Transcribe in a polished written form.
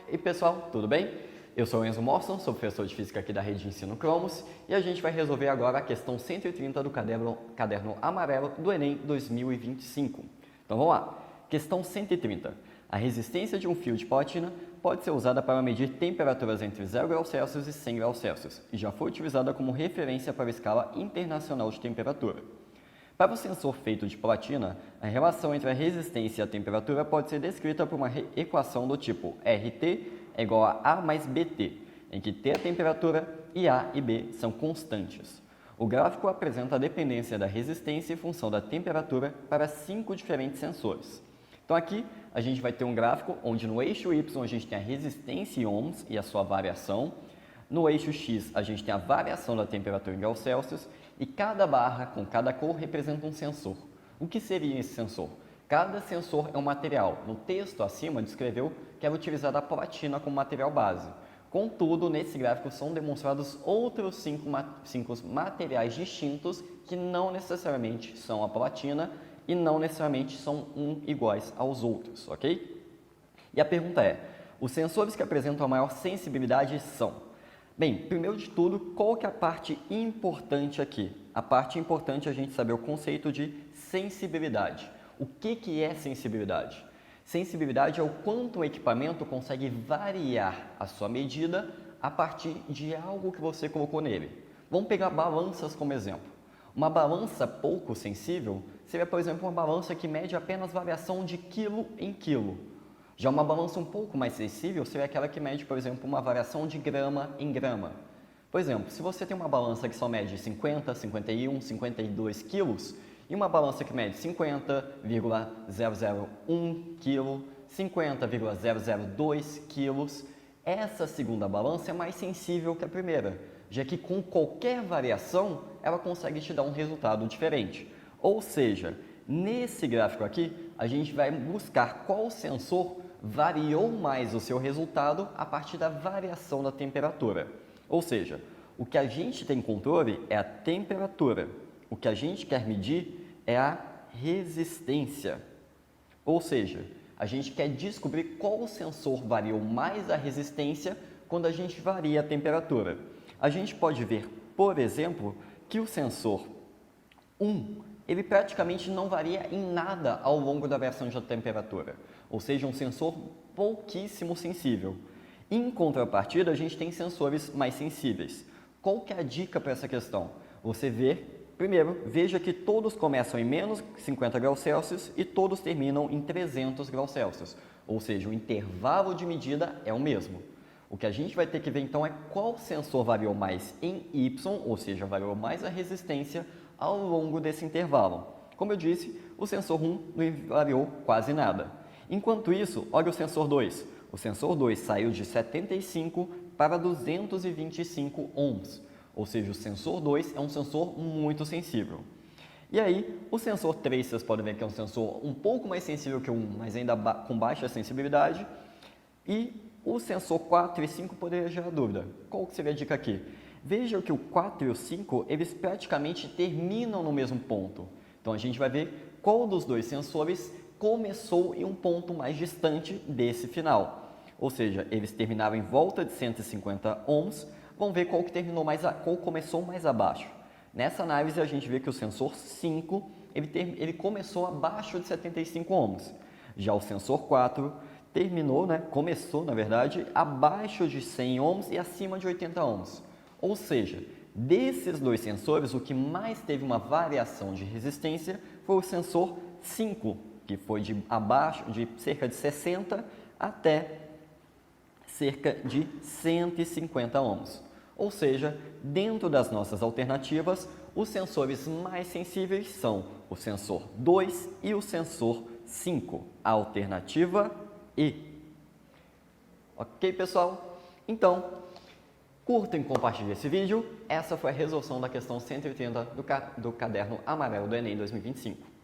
E pessoal, tudo bem? Eu sou o Enzo Morson, sou professor de Física aqui da Rede de Ensino Cromos e a gente vai resolver agora a questão 130 do caderno amarelo do Enem 2025. Então vamos lá. Questão 130. A resistência de um fio de platina pode ser usada para medir temperaturas entre 0 graus Celsius e 100 graus Celsius e já foi utilizada como referência para a escala internacional de temperatura. Para o sensor feito de platina, a relação entre a resistência e a temperatura pode ser descrita por uma equação do tipo RT é igual a A mais BT, em que T é a temperatura e A e B são constantes. O gráfico apresenta a dependência da resistência em função da temperatura para 5 diferentes sensores. Então aqui a gente vai ter um gráfico onde no eixo Y a gente tem a resistência em ohms e a sua variação. No eixo X a gente tem a variação da temperatura em graus Celsius e cada barra com cada cor representa um sensor. O que seria esse sensor? Cada sensor é um material. No texto acima descreveu que era utilizada a platina como material base. Contudo, nesse gráfico são demonstrados outros cinco materiais distintos que não necessariamente são a platina e não necessariamente são iguais aos outros, ok? E a pergunta é, os sensores que apresentam a maior sensibilidade são? Bem, primeiro de tudo, qual que é a parte importante aqui? A parte importante é a gente saber o conceito de sensibilidade. O que é sensibilidade? Sensibilidade é o quanto o equipamento consegue variar a sua medida a partir de algo que você colocou nele. Vamos pegar balanças como exemplo. Uma balança pouco sensível seria, por exemplo, uma balança que mede apenas variação de quilo em quilo. Já uma balança um pouco mais sensível seria aquela que mede, por exemplo, uma variação de grama em grama. Por exemplo, se você tem uma balança que só mede 50, 51, 52 quilos e uma balança que mede 50,001 kg, 50,002 quilos, essa segunda balança é mais sensível que a primeira, já que com qualquer variação ela consegue te dar um resultado diferente. Ou seja, nesse gráfico aqui, a gente vai buscar qual sensor variou mais o seu resultado a partir da variação da temperatura. Ou seja, o que a gente tem controle é a temperatura, o que a gente quer medir é a resistência. Ou seja, a gente quer descobrir qual sensor variou mais a resistência quando a gente varia a temperatura. A gente pode ver, por exemplo, que o sensor 1, ele praticamente não varia em nada ao longo da variação de temperatura, ou seja, um sensor pouquíssimo sensível. Em contrapartida, a gente tem sensores mais sensíveis. Qual que é a dica para essa questão? Você primeiro, veja que todos começam em menos 50 graus Celsius e todos terminam em 300 graus Celsius, ou seja, o intervalo de medida é o mesmo. O que a gente vai ter que ver então é qual sensor variou mais em Y, ou seja, variou mais a resistência ao longo desse intervalo. Como eu disse, o sensor 1 não variou quase nada. Enquanto isso, olha o sensor 2. O sensor 2 saiu de 75 para 225 ohms, ou seja, o sensor 2 é um sensor muito sensível. E aí, o sensor 3, vocês podem ver que é um sensor um pouco mais sensível que o 1, mas ainda com baixa sensibilidade. E o sensor 4 e 5 poderia gerar dúvida. Qual seria a dica aqui? Veja que o 4 e o 5, eles praticamente terminam no mesmo ponto. Então, a gente vai ver qual dos dois sensores começou em um ponto mais distante desse final. Ou seja, eles terminaram em volta de 150 ohms. Vamos ver qual começou mais abaixo. Nessa análise, a gente vê que o sensor 5, ele começou abaixo de 75 ohms. Já o sensor 4 começou, na verdade, abaixo de 100 ohms e acima de 80 ohms. Ou seja, desses dois sensores, o que mais teve uma variação de resistência foi o sensor 5, que foi de cerca de 60 até cerca de 150 ohms. Ou seja, dentro das nossas alternativas, os sensores mais sensíveis são o sensor 2 e o sensor 5. A alternativa E. Ok, pessoal? Então, curtam e compartilhem esse vídeo. Essa foi a resolução da questão 180 do caderno amarelo do Enem 2025.